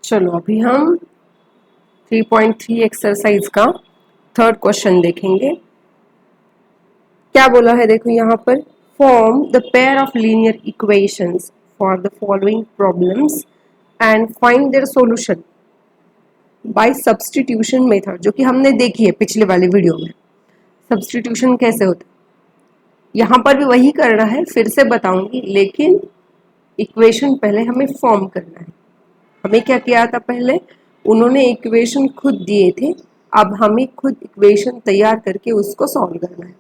चलो अभी हम 3.3 एक्सरसाइज का थर्ड क्वेश्चन देखेंगे। क्या बोला है देखो यहाँ पर, form the pair of linear equations for the following problems and find their solution bye substitution method, जो कि हमने देखी है पिछले वाले वीडियो में। सब्स्टिट्यूशन कैसे होता है यहाँ पर भी वही करना है, फिर से बताऊंगी, लेकिन इक्वेशन पहले हमें फॉर्म करना है। हमें क्या किया था पहले, उन्होंने इक्वेशन खुद दिए थे, अब हमें खुद इक्वेशन तैयार करके उसको सॉल्व करना है।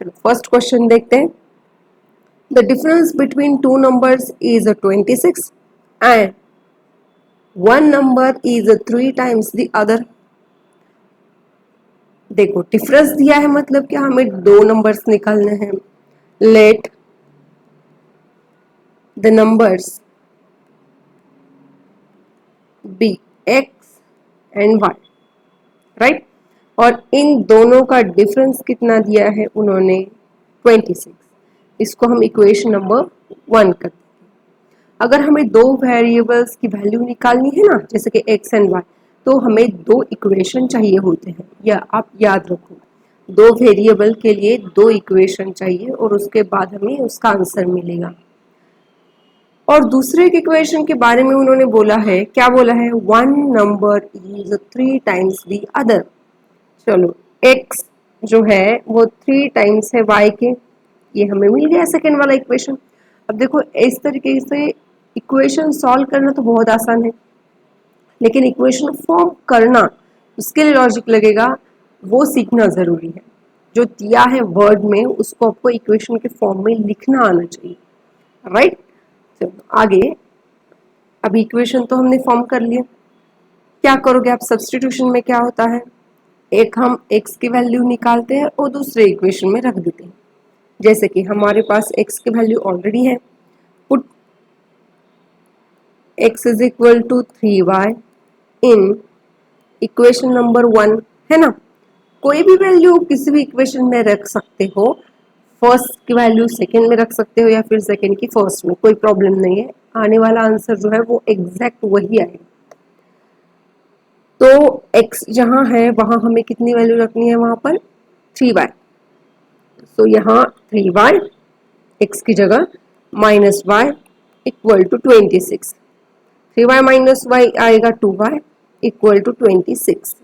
चलो फर्स्ट क्वेश्चन देखते हैं। The difference between two numbers is 26 and one number is 3 times the other. देखो डिफरेंस दिया है, मतलब क्या, हमें दो नंबर्स निकालने हैं। Let the numbers be x and y, right. और इन दोनों का डिफरेंस कितना दिया है उन्होंने, 26। इसको हम इक्वेशन नंबर 1 करते हैं। अगर हमें दो वेरिएबल्स की वैल्यू निकालनी है ना, जैसे कि एक्स एंड वाई, तो हमें दो इक्वेशन चाहिए होते हैं, या आप याद रखो, दो वेरिएबल के लिए दो इक्वेशन चाहिए और उसके बाद हमें उसका आंसर मिलेगा। और दूसरे इक्वेशन के बारे में उन्होंने बोला है, क्या बोला है, one number is 3 times the other. चलो x जो है वो 3 टाइम्स है y के, ये हमें मिल गया सेकेंड वाला इक्वेशन। अब देखो इस तरीके से इक्वेशन सॉल्व करना तो बहुत आसान है, लेकिन इक्वेशन फॉर्म करना, उसके लिए लॉजिक लगेगा, वो सीखना जरूरी है। जो दिया है वर्ड में उसको आपको इक्वेशन के फॉर्म में लिखना आना चाहिए, राइट। चलो आगे, अभी इक्वेशन तो हमने फॉर्म कर लिया। क्या करोगे आप सब्स्टिट्यूशन में, क्या होता है, एक हम x की वैल्यू निकालते हैं और दूसरे इक्वेशन में रख देते हैं। जैसे कि हमारे पास x की वैल्यू ऑलरेडी है, put x is equal to 3y in equation number 1, है ना। कोई भी वैल्यू किसी भी इक्वेशन में रख सकते हो, फर्स्ट की वैल्यू सेकेंड में रख सकते हो या फिर सेकेंड की फर्स्ट में, कोई प्रॉब्लम नहीं है, आने वाला आंसर जो है वो एग्जैक्ट वही आएगा। तो x जहां है वहां हमें कितनी वैल्यू रखनी है, वहां पर 3y। तो यहाँ 3y x की जगह minus y equal to 26। 3y minus y आएगा 2y equal to 26।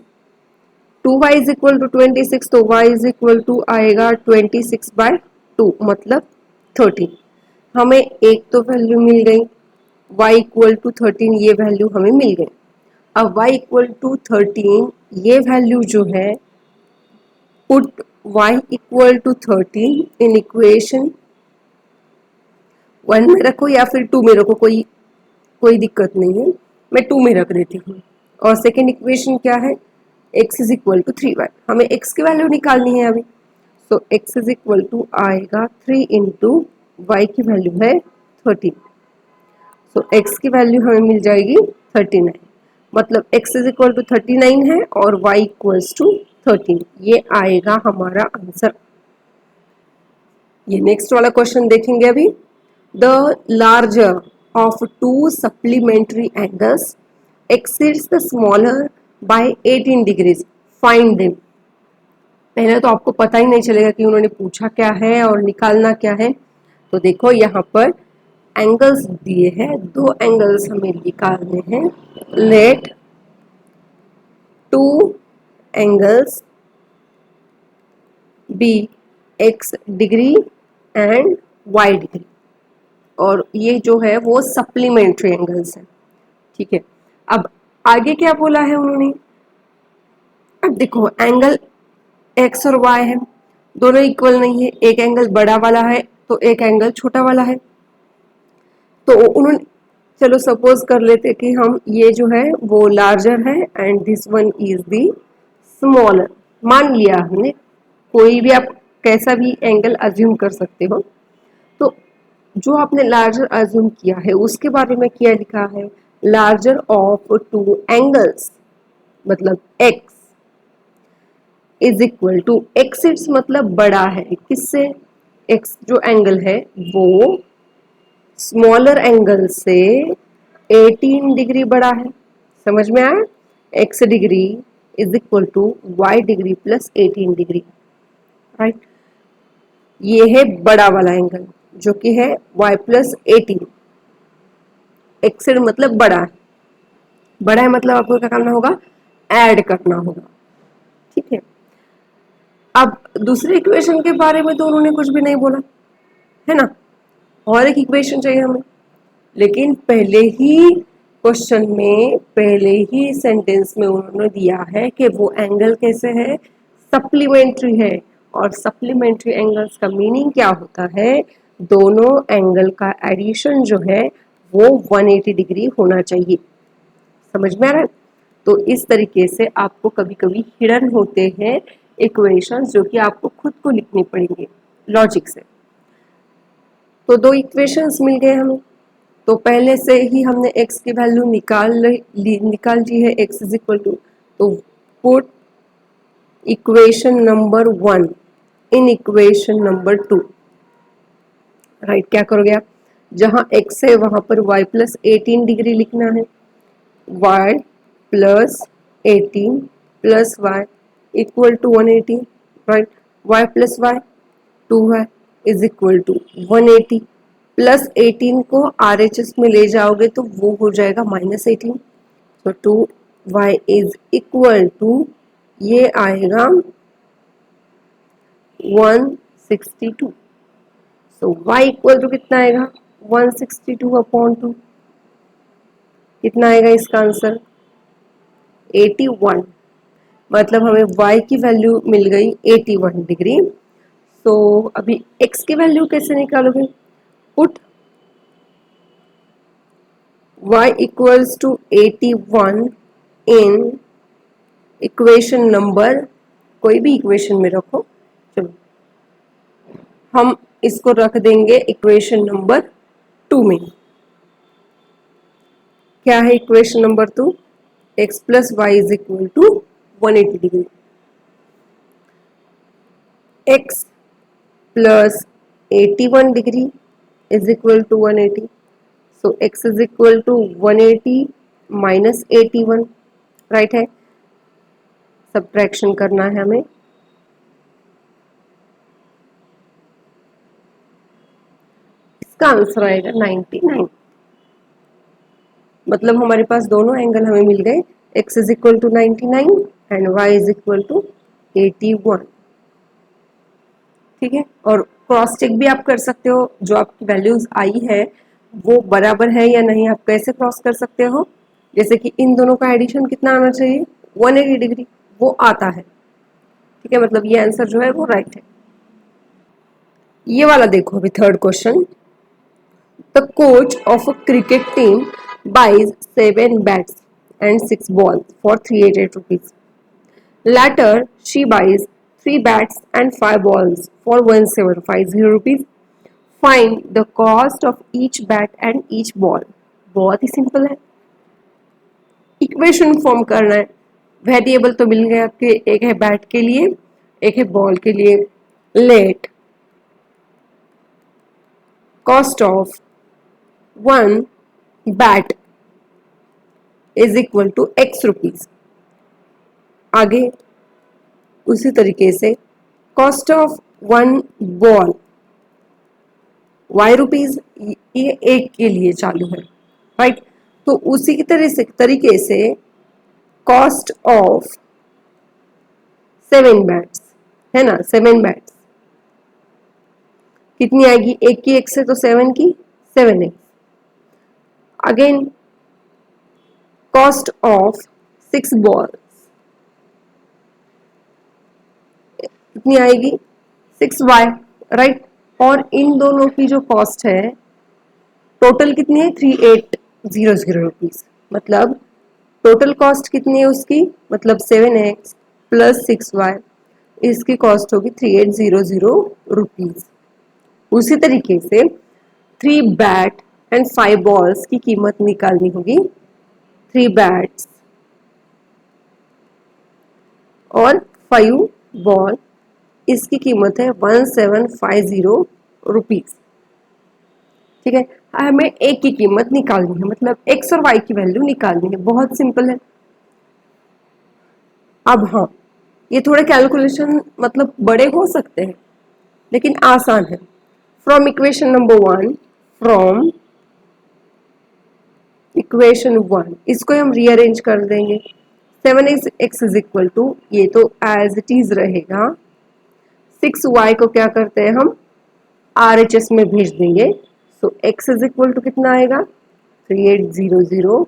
2y is equal to 26, तो y इज इक्वल टू आएगा 26/2 मतलब 13। हमें एक तो वैल्यू मिल गई, y इक्वल टू 13 ये वैल्यू हमें मिल गई। अब y इक्वल टू 13 ये वैल्यू जो है, put y equal to 13 in equation 1 में रखो या फिर 2 में रखो, कोई दिक्कत नहीं है, मैं 2 में रख देती हूँ। और सेकेंड इक्वेशन क्या है, x is equal to 3y, हमें x की वैल्यू निकालनी है अभी। तो x इज इक्वल टू आएगा 3 इंटू वाई की वैल्यू है 13। तो x की वैल्यू हमें मिल जाएगी 39, मतलब x इज इक्वल टू 39 है और y इक्वल्स टू 13, ये आएगा हमारा आंसर। ये नेक्स्ट वाला क्वेश्चन देखेंगे अभी। The larger of to supplementary angles exceeds the smaller by 18 degrees, find them. पहले तो आपको पता ही नहीं चलेगा कि उन्होंने पूछा क्या है और निकालना क्या है। तो देखो यहाँ पर एंगल्स दिए हैं, दो एंगल्स हमें निकालने हैं। Let two angles be x degree and y degree, और ये जो है वो सप्लीमेंट्री एंगल्स है, ठीक है। अब आगे क्या बोला है उन्होंने, अब देखो एंगल x और y है, दोनों इक्वल नहीं है, एक एंगल बड़ा वाला है तो एक एंगल छोटा वाला है। तो उन्होंने, चलो सपोज कर लेते कि हम ये जो है वो लार्जर है and this one is the smaller, मान लिया हमने, कोई भी आप कैसा भी एंगल अज्यूम कर सकते हो। तो जो आपने लार्जर अज्यूम किया है उसके बारे में क्या लिखा है, लार्जर ऑफ टू एंगल्स, मतलब x is equal to, exceeds मतलब बड़ा है, किससे, x जो एंगल है वो स्मॉलर एंगल से 18 डिग्री बड़ा है, समझ में आया? x degree is equal to y degree plus 18 degree, right. ये है बड़ा वाला एंगल जो कि है y प्लस 18। x मतलब बड़ा है, बड़ा है मतलब आपको क्या करना होगा, ऐड करना होगा, ठीक है। अब दूसरे इक्वेशन के बारे में तो उन्होंने कुछ भी नहीं बोला है ना, और एक इक्वेशन चाहिए हमें, लेकिन पहले ही क्वेश्चन में, पहले ही सेंटेंस में उन्होंने दिया है कि वो एंगल कैसे है, सप्लीमेंट्री है। और सप्लीमेंट्री एंगल्स का मीनिंग क्या होता है, दोनों एंगल का एडिशन जो है वो 180 डिग्री होना चाहिए। समझ में आ रहा है? तो इस तरीके से आपको कभी कभी हिडन होते हैं इक्वेशंस जो कि आपको खुद को लिखनी पड़ेंगे लॉजिक से। तो दो इक्वेशंस मिल गए हमें, तो पहले से ही हमने x की वैल्यू निकाल ली है, x इज इक्वल टू, तो पुट इक्वेशन नंबर 1 इन इक्वेशन नंबर 2, राइट। क्या करोगे आप, जहां x है वहां पर y प्लस 18 डिग्री लिखना है, y plus 18 plus y equal to 180, right. y plus y 2 है इज इक्वल टू 180, प्लस 18 को RHS में ले जाओगे तो वो हो जाएगा माइनस 18, तो 2y इज इक्वल टू, ये आएगा 162। सो y इक्वल टू कितना आएगा, 162 अपॉन 2, कितना आएगा इसका आंसर, 81। मतलब हमें y की वैल्यू मिल गई 81 डिग्री। तो अभी x की वैल्यू कैसे निकालोगे, put y equals to 81 in equation number, कोई भी इक्वेशन में रखो, चलो हम इसको रख देंगे इक्वेशन नंबर 2 में। क्या है equation number 2, x plus y is equal to 180 degree, x plus 81 degree is equal to 180, so x is equal to 180 minus 81, right है। सब्ट्रैक्शन करना है हमें, इसका आंसर आएगा 99। मतलब हमारे पास दोनों एंगल हमें मिल गए, x is equal to 99 and y is equal to 81, ठीक है। और क्रॉस चेक भी आप कर सकते हो, जो आपकी वैल्यूज आई है वो बराबर है या नहीं, आप कैसे क्रॉस कर सकते हो, जैसे कि इन दोनों का एडिशन कितना आना चाहिए, 180 डिग्री, वो आता है, ठीक है। मतलब ये आंसर जो है वो राइट है। ये वाला देखो अभी third question, the coach of a cricket team buys 7 bats and 6 balls for 388 rupees. Later, she buys 3 bats and 5 balls for 1750 rupees. Find the cost of each bat and each ball. बहुत ही simple है, equation form करना है। Variable तो मिल गए आपके, एक है bat के लिए, एक है बॉल के लिए। Let cost of 1 bat is equal to x rupees. आगे उसी तरीके से cost of 1 ball y rupees, ये एक के लिए चालू है, राइट। तो उसी की तरीके से कॉस्ट ऑफ 7 बैट्स है ना, 7 बैट्स कितनी आएगी, एक की x से तो 7 की 7x। Again cost of 6 balls कितनी आएगी, 6y, राइट। और इन दोनों की जो कॉस्ट है टोटल कितनी है, 3800 रुपीज। मतलब टोटल कॉस्ट कितनी है उसकी, मतलब 7x प्लस 6y, इसकी कॉस्ट होगी 3800 रुपीज। उसी तरीके से 3 बैट एंड 5 बॉल्स की कीमत निकालनी होगी, 3 बैट्स और 5 बॉल, इसकी कीमत है 1750 रुपीज, ठीक है। हमें ए की कीमत निकालनी है, मतलब एक्स और वाई की वैल्यू निकालनी है। बहुत सिंपल है। अब हाँ, ये थोड़े कैलकुलेशन मतलब बड़े हो सकते हैं लेकिन आसान है। From equation number 1, from equation 1 इसको हम रीअरेंज कर देंगे। 7x इज इक्वल टू, ये तो एज इट इज रहेगा, 6y को क्या करते हैं हम RHS में भेज देंगे। सो x इज इक्वल टू कितना आएगा 3800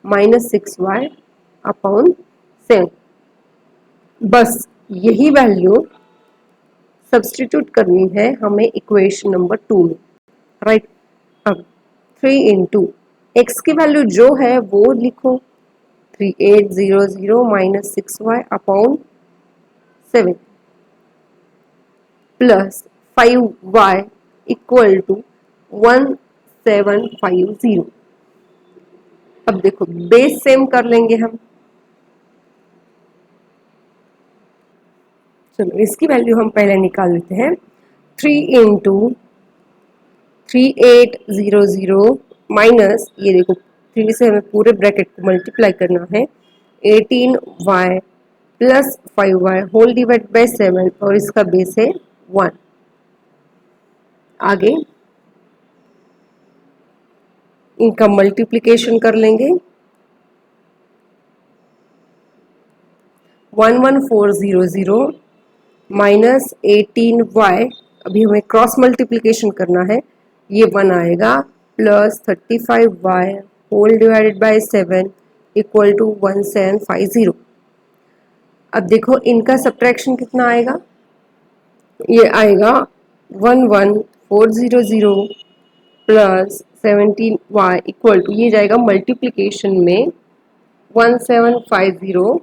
माइनस 6y अपॉन 7। बस यही वैल्यू सब्सटीट्यूट करनी है हमें इक्वेशन नंबर 2 में, राइट। अब 3 इंटू एक्स की वैल्यू जो है वो लिखो, 3800 minus 6y upon 7 plus 5y equal to 1750। अब देखो बेस सेम कर लेंगे हम। चलो इसकी वैल्यू हम पहले निकाल लेते हैं। 3 इंटू 3800 माइनस, ये देखो 3 से हमें पूरे ब्रैकेट को मल्टीप्लाई करना है, 18y plus 5y whole divide by 7 और इसका बेस है 1। आगे इनका मल्टीप्लिकेशन कर लेंगे, 11400 माइनस 18y, अभी हमें क्रॉस मल्टीप्लिकेशन करना है, ये 1 आएगा, plus 35y whole divided by 7 equal to 1750। अब देखो इनका सब्ट्रैक्शन कितना आएगा, ये आएगा 11400 प्लस 17y इक्वल टू, ये जाएगा मल्टीप्लिकेशन में 1750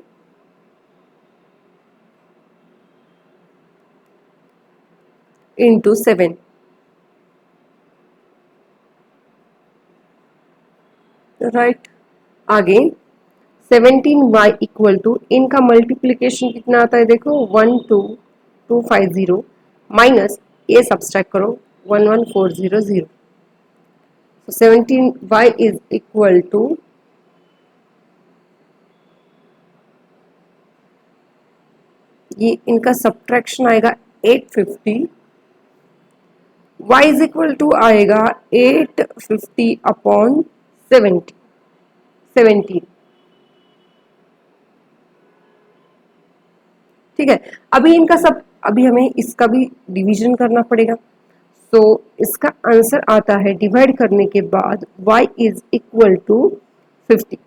इंटू 7, राइट। आगे 17y इक्वल टू, इनका मल्टीप्लिकेशन कितना आता है देखो 12250 माइनस, ये सब्सट्रैक्ट करो 11400। 17y इज इक्वल टू, ये इनका सब्ट्रैक्शन आएगा 850, y इज इक्वल टू आएगा 850 अपॉन 17। ठीक है, अभी इनका सब, अभी हमें इसका भी डिवीजन करना पड़ेगा। तो इसका आंसर आता है डिवाइड करने के बाद y इज इक्वल टू 50।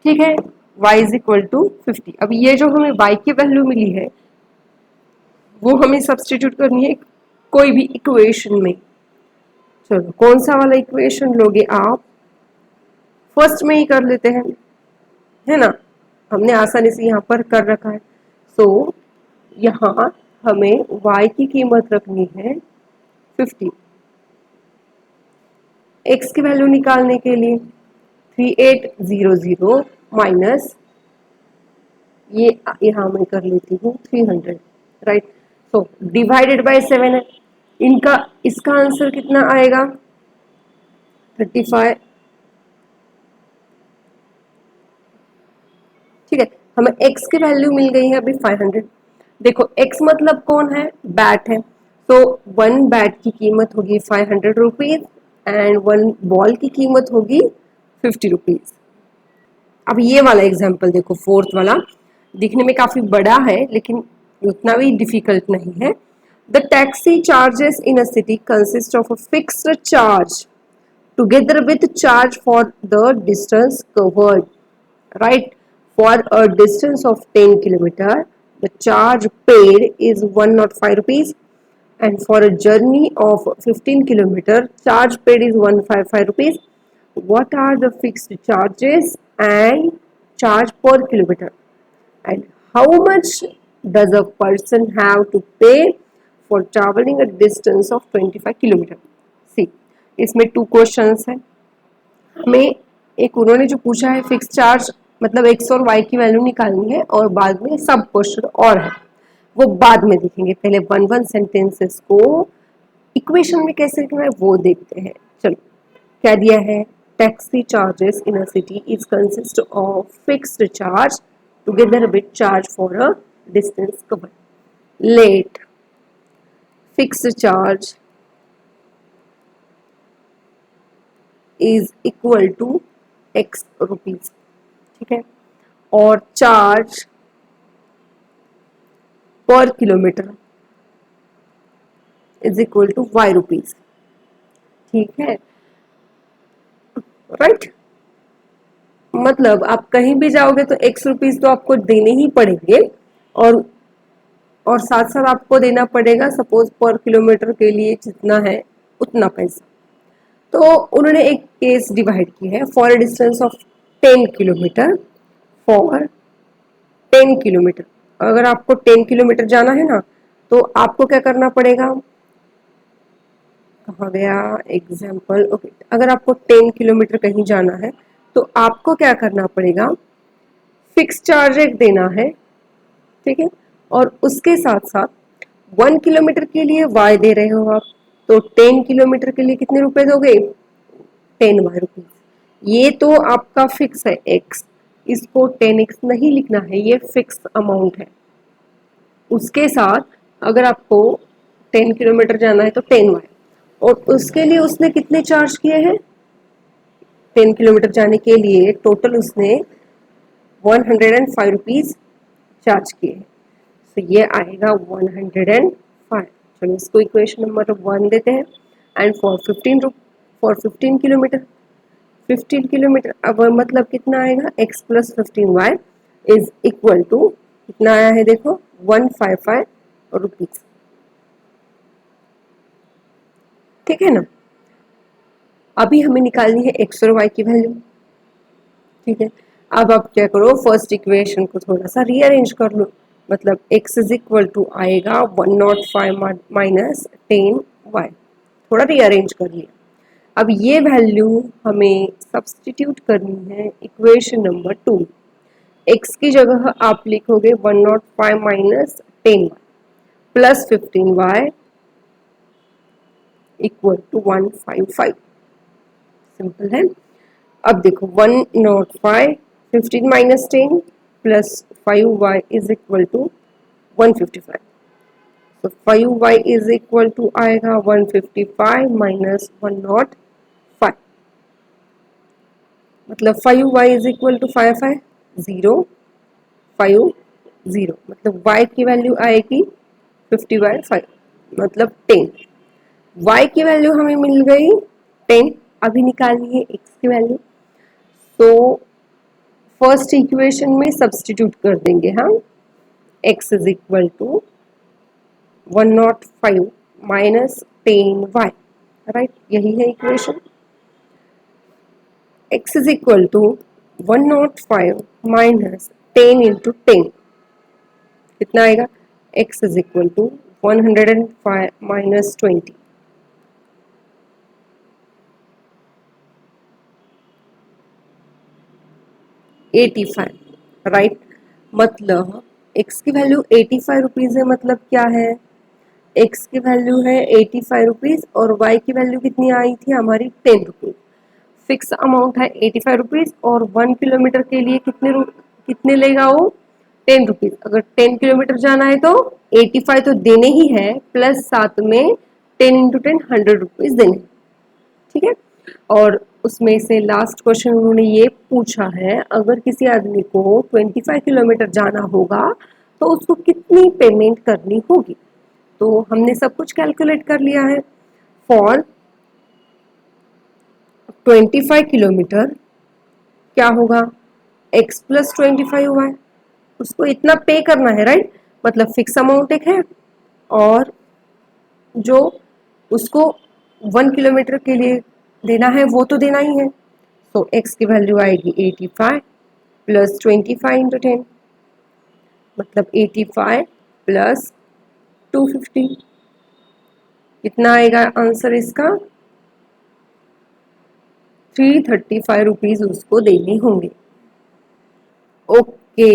ठीक है, y इज इक्वल टू 50। अब ये जो हमें y की वैल्यू मिली है वो हमें सब्सटीट्यूट करनी है कोई भी इक्वेशन में। चलो कौन सा वाला इक्वेशन लोगे आप, फर्स्ट में ही कर लेते हैं, है ना, हमने आसानी से यहाँ पर कर रखा है। सो यहाँ हमें y की कीमत रखनी है 50, x की वैल्यू निकालने के लिए 3800 माइनस, ये यहाँ मैं कर लेती हूँ 300, राइट। सो डिवाइडेड बाय 7 है, इनका इसका आंसर कितना आएगा 35। ठीक है, हमें x की वैल्यू मिल गई है अभी 500। देखो x मतलब कौन है, बैट है, तो 1 बैट की कीमत होगी 500 रुपीज एंड 1 बॉल की कीमत होगी 50 रुपीज। अब ये वाला एग्जाम्पल देखो, फोर्थ वाला दिखने में काफी बड़ा है लेकिन उतना भी डिफिकल्ट नहीं है। The taxi charges in a city consist of a fixed charge together with charge for the distance covered, right? For a distance of 10 kilometer, the charge paid is 105 rupees, and for a journey of 15 kilometer, charge paid is 155 rupees. What are the fixed charges and charge per kilometer, and how much does a person have to pay for traveling a distance of 25 kilometer? See, इसमें 2 questions हैं। हमें एक उन्होंने जो पूछा है fix charge मतलब x और y की वैल्यू निकालनी है, और बाद में सब क्वेश्चन और है वो बाद में देखेंगे, पहले 1 1 सेंटेंसेस को इक्वेशन में कैसे लिखना है वो देखते हैं। चलो क्या दिया है, taxi charges in a city is consist of fixed charge together with charge for a distance cover. Let fixed charge is equal to x rupees. ठीक है, और charge per kilometre is equal to y rupees. ठीक है, right. मतलब आप कहीं भी जाओगे तो एक्स रुपीज तो आपको देने ही पड़ेंगे, और साथ साथ आपको देना पड़ेगा सपोज पर किलोमीटर के लिए जितना है उतना पैसा. तो उन्होंने एक केस डिवाइड की है for a distance of 10 kilometre. For 10 kilometre, अगर आपको 10 किलोमीटर जाना है ना, तो आपको क्या करना पड़ेगा, कहाँ गया एग्जाम्पल. ओके, अगर आपको 10 किलोमीटर कहीं जाना है तो आपको क्या करना पड़ेगा, फिक्स चार्ज एक देना है. ठीक है, और उसके साथ साथ 1 किलोमीटर के लिए वाई दे रहे हो आप, तो 10 किलोमीटर के लिए कितने रुपए दोगे, 10 वाई रुपीज. ये तो आपका फिक्स है एक्स, इसको 10x नहीं लिखना है, ये फिक्स अमाउंट है. उसके साथ अगर आपको 10 किलोमीटर जाना है तो 10y, और उसके लिए उसने कितने चार्ज किए हैं, 10 किलोमीटर जाने के लिए टोटल उसने 105 रुपीज चार्ज किए. तो ये आएगा 105. चलो इसको इक्वेशन नंबर 1 देते हैं. एंड फॉर 15 किलोमीटर, 15 किलोमीटर अब मतलब कितना आएगा, x plus 15y is equal to कितना आया है देखो, 155 रुपीज. ठीक है ना. अभी हमें निकालनी है x और y की वैल्यू. ठीक है, अब आप क्या करो, फर्स्ट इक्वेशन को थोड़ा सा रीअरेंज कर लो. मतलब x इज इक्वल टू आएगा 105 माइनस 10y. थोड़ा रीअरेंज कर लिया. अब ये वैल्यू हमें सब्स्टिट्यूट करनी है इक्वेशन नंबर 2. x की जगह आप लिखोगे 105 minus 10y plus 15y equal to 155. Simple है. अब देखो 105, 15 minus 10 plus 5y is equal to 155. तो 5y इज इक्वल टू आएगा 155 माइनस 105. मतलब 5y इज इक्वल टू 55 0 5 0, मतलब y की वैल्यू आएगी 50/5 मतलब 10. y की वैल्यू हमें मिल गई 10. अभी निकालनी है x की वैल्यू. तो फर्स्ट इक्वेशन में सब्स्टिट्यूट कर देंगे हम. x is equal to 105 minus 10y. Right, यही है equation. x is equal to 105 minus 10 into 10 कितना आएगा, x is equal to 105 minus 20. $85. Right, मतलब x की वैल्यू 85 रुपीज है. मतलब क्या है, x की वैल्यू है 85 रुपीज और y की वैल्यू कितनी आई थी हमारी 10 रुपीज. फिक्स अमाउंट है 85 रुपीज और 1 किलोमीटर के लिए कितने लेगा वो, 10 रुपीज. अगर 10 किलोमीटर जाना है तो 85 तो देने ही है, प्लस साथ में 10 इंटू 10 100 रुपीज देने. ठीक है, और उसमें से लास्ट क्वेश्चन उन्होंने ये पूछा है, अगर किसी आदमी को 25 किलोमीटर जाना होगा तो उसको कितनी पेमेंट करनी होगी. तो हमने सब कुछ कैलकुलेट कर लिया है. फॉर 25 किलोमीटर क्या होगा, x प्लस 25 हुआ है, उसको इतना पे करना है. राइट, मतलब फिक्स अमाउंट एक है और जो उसको 1 किलोमीटर के लिए देना है वो तो देना ही है. तो x की वैल्यू आएगी 85 प्लस 25 इंटू 10 मतलब 85 प्लस 250. कितना आएगा आंसर इसका, 335 रुपीज उसको देने होंगे. ओके,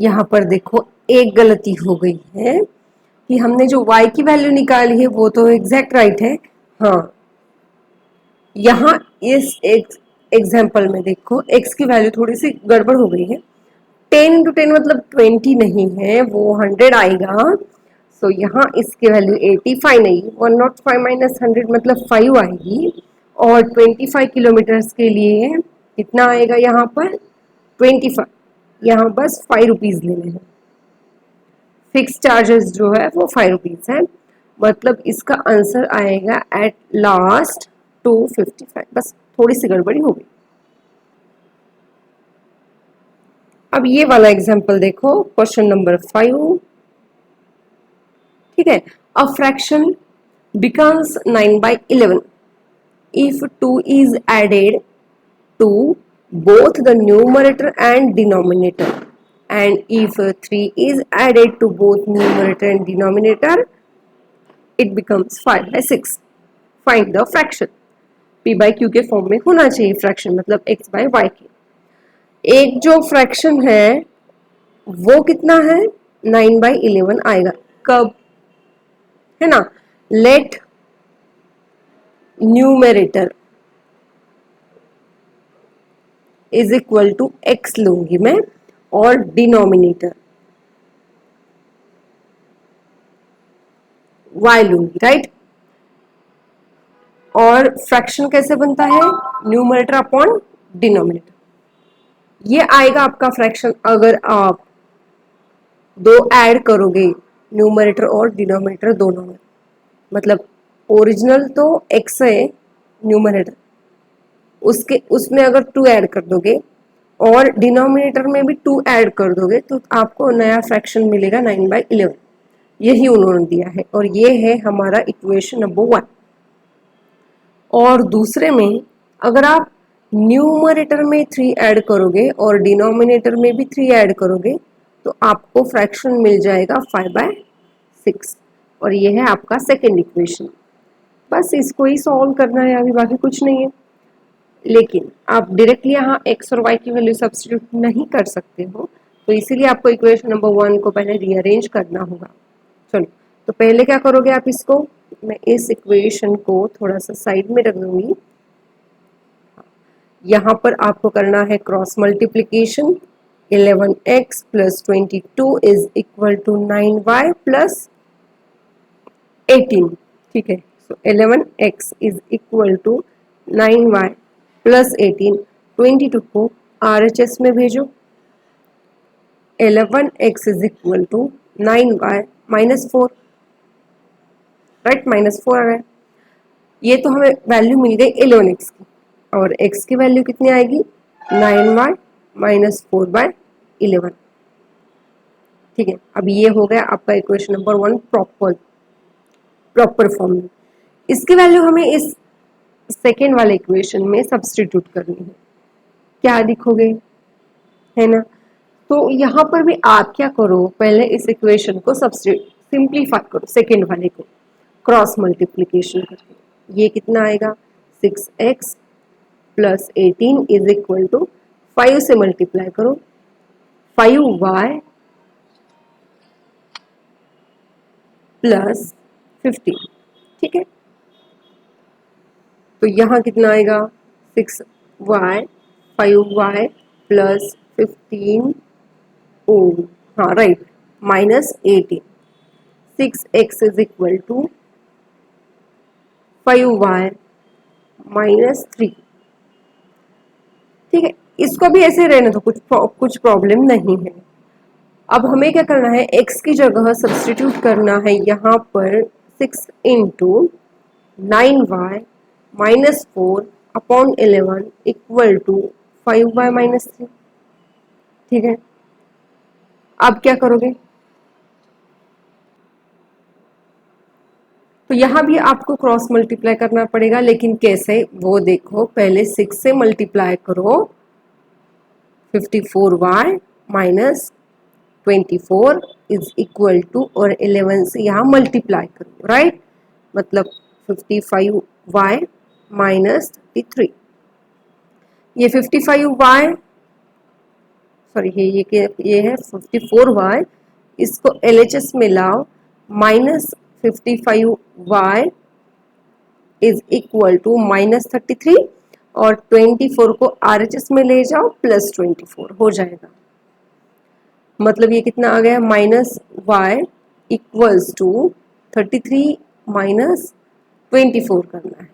यहाँ पर देखो एक गलती हो गई है कि हमने जो y की वैल्यू निकाली है वो तो एग्जैक्ट राइट है. हाँ, यहाँ इस एग्जाम्पल में देखो x की वैल्यू थोड़ी सी गड़बड़ हो गई है। 10 into 10 मतलब 20 नहीं है, वो 100 आएगा। सो यहाँ इसकी वैल्यू 85 नहीं, 105 माइनस 100 मतलब 5 आएगी। और 25 किलोमीटर्स के लिए कितना आएगा यहाँ पर 25। यहाँ बस 5 रुपीज लेने हैं। फिक्स चार्जेस जो है वो 5 रुपीज है, मतलब इसका आंसर आएगा एट लास्ट 255। बस थोड़ी सी गड़बड़ी हो गई। अब ये वाला एग्जांपल देखो, क्वेश्चन नंबर 5। ठीक है, a fraction becomes 9/11 if 2 is added to both the numerator and denominator, and if 3 is added to both numerator and denominator it becomes 5/6. Find the fraction. p by q के form में होना चाहिए fraction, मतलब x by y के। एक जो fraction है वो कितना है 9/11 आएगा। कब, है ना, let numerator is equal to x लूंगी मैं, और डिनोमिनेटर y लूंगी, राइट। और फ्रैक्शन कैसे बनता है, न्यूमरेटर अपॉन डिनोमिनेटर। ये आएगा आपका फ्रैक्शन अगर आप दो ऐड करोगे, न्यूमरेटर और डिनोमिनेटर दोनों में। मतलब ओरिजिनल तो x है न्यूमरेटर, उसके उसमें अगर 2 ऐड कर दोगे और डिनोमिनेटर में भी 2 ऐड कर दोगे तो आपको नया फ्रैक्शन मिलेगा 9/11। यही उन्होंने दिया है और ये है हमारा इक्वेशन नंबर 1। और दूसरे में अगर आप न्यूमरेटर में 3 ऐड करोगे और डिनोमिनेटर में भी 3 ऐड करोगे तो आपको फ्रैक्शन मिल जाएगा 5/6। और ये है आपका सेकेंड इक्वेशन। बस इसको ही सॉल्व करना है, अभी बाकी कुछ नहीं है। लेकिन आप डायरेक्टली यहाँ x और y की वैल्यू सब्स्टिट्यूट नहीं कर सकते हो, तो इसीलिए आपको इक्वेशन नंबर 1 को पहले रीअरेंज करना होगा। चलो, तो पहले क्या करोगे आप, इसको मैं इस इक्वेशन को थोड़ा सा साइड में रख दूंगी। यहाँ पर आपको करना है cross multiplication. 11x plus 22 is equal to 9y plus 18। ठीक है, so 11x is equal to 9y plus 18। 22 को RHS में भेजो। 11x is equal to 9y minus 4, right, minus 4 आ रहा है। ये तो हमें वैल्यू मिल गई 11x की, और x की वैल्यू कितनी आएगी 9y माइनस 4/11। ठीक है, अब ये हो गया आपका इक्वेशन नंबर 1 प्रॉपर फॉर्म में। इसकी वैल्यू हमें इस सेकेंड वाले इक्वेशन में सब्स्टिट्यूट करनी है। क्या लिखोगे, है ना। तो यहाँ पर भी आप क्या करो, पहले इस इक्वेशन को सिंप्लीफाई करो, सेकेंड वाले को क्रॉस मल्टीप्लीकेशन करके। ये कितना आएगा 6x plus 18 is equal to 5 से मल्टीप्लाई करो 5y प्लस 15। ठीक है, तो यहाँ कितना आएगा 6y 5y प्लस 15 ओ, हाँ right, minus 18। 6x is equal to 5y minus 3। ठीक है, इसको भी ऐसे रहने दो, कुछ प्रॉब्लम नहीं है। अब हमें क्या करना है, x की जगह सब्स्टिट्यूट करना है यहाँ पर 6 into 9y minus 4 upon 11 equal to 5y minus 3। ठीक है, अब क्या करोगे, तो यहाँ भी आपको क्रॉस मल्टीप्लाई करना पड़ेगा, लेकिन कैसे वो देखो। पहले 6 से मल्टीप्लाई करो 54y minus 24 is equal to, और 11 से यहाँ मल्टीप्लाई करो, राइट, मतलब 55y माइनस 33। ये 55y, सॉरी ये है 54y, इसको LHS में लाओ, minus 55y is equal to -33 और 24 को RHS में ले जाओ +24 हो जाएगा। मतलब ये कितना आ गया, -y इक्वल्स टू 33 -24 करना है,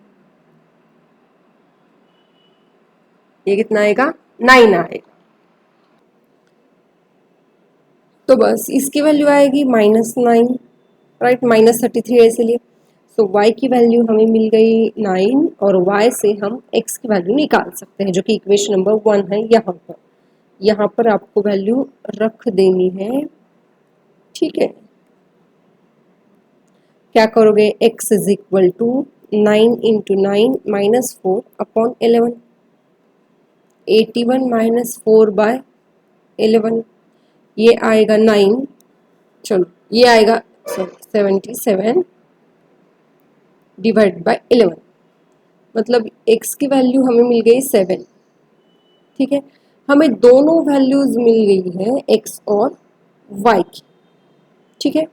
ये कितना आएगा, 9 आएगा। तो बस इसकी वैल्यू आएगी -9, राइट, -33 है इसलिए। सो y की वैल्यू हमें मिल गई 9 और y से हम x की वैल्यू निकाल सकते हैं, जो कि इक्वेशन नंबर 1 है। यहाँ पर आपको वैल्यू रख देनी है, ठीक है। क्या करोगे, x is equal to 9 into 9 -4 upon 11, 81 -4/11, ये आएगा 9, चलो ये आएगा 77 डिवाइड बाय 11, मतलब x की वैल्यू हमें मिल गई 7, ठीक है। हमें दोनों वैल्यूज मिल गई है x और y की, ठीक है।